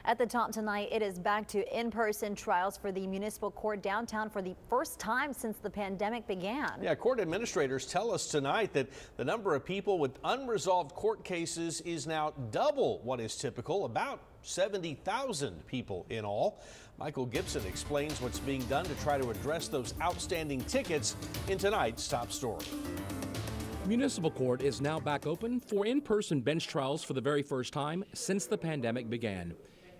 At the top tonight, it is back to in-person trials for the Municipal Court downtown for the first time since the pandemic began. Yeah, court administrators tell us tonight that the number of people with unresolved court cases is now double what is typical, about 70,000 people in all. Michael Gibson explains what's being done to try to address those outstanding tickets in tonight's top story. Municipal Court is now back open for in-person bench trials for the very first time since the pandemic began.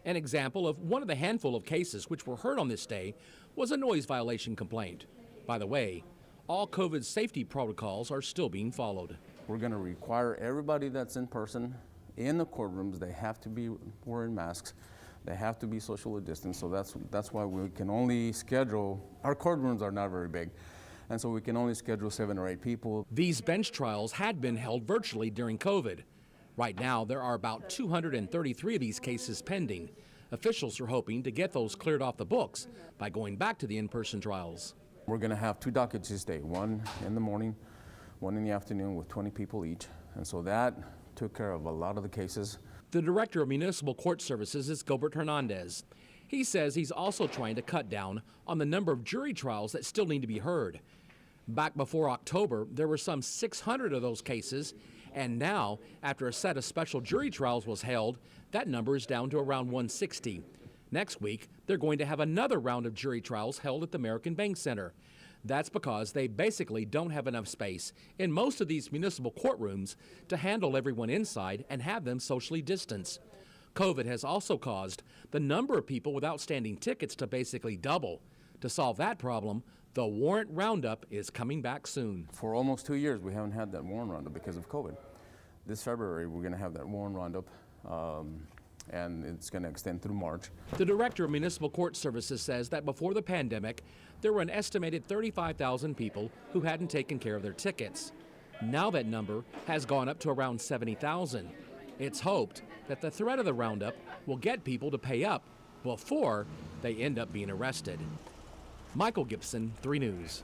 An example of one of the handful of cases which were heard on this day was a noise violation complaint. By the way, all COVID safety protocols are still being followed. We're going to require everybody that's in person in the courtrooms, they have to be wearing masks. They have to be socially distanced, so that's why we can only schedule, our courtrooms are not very big, and so we can only schedule 7 or 8 people. These bench trials had been held virtually during COVID. Right now, there are about 233 of these cases pending. Officials are hoping to get those cleared off the books by going back to the in-person trials. We're going to have 2 dockets this day, one in the morning, one in the afternoon with 20 people each, and so that took care of a lot of the cases. The director of Municipal Court Services is Gilbert Hernandez. He says he's also trying to cut down on the number of jury trials that still need to be heard. Back before October, there were some 600 of those cases, and now, after a set of special jury trials was held, that number is down to around 160. Next week, they're going to have another round of jury trials held at the American Bank Center. That's because they basically don't have enough space in most of these municipal courtrooms to handle everyone inside and have them socially distanced. COVID has also caused the number of people with outstanding tickets to basically double. To solve that problem, the warrant roundup is coming back soon. For almost 2 years, we haven't had that warrant roundup because of COVID. This February, we're going to have that warrant roundup, and it's going to extend through March. The director of Municipal Court Services says that before the pandemic, there were an estimated 35,000 people who hadn't taken care of their tickets. Now that number has gone up to around 70,000. It's hoped that the threat of the roundup will get people to pay up before they end up being arrested. Michael Gibson, 3 News.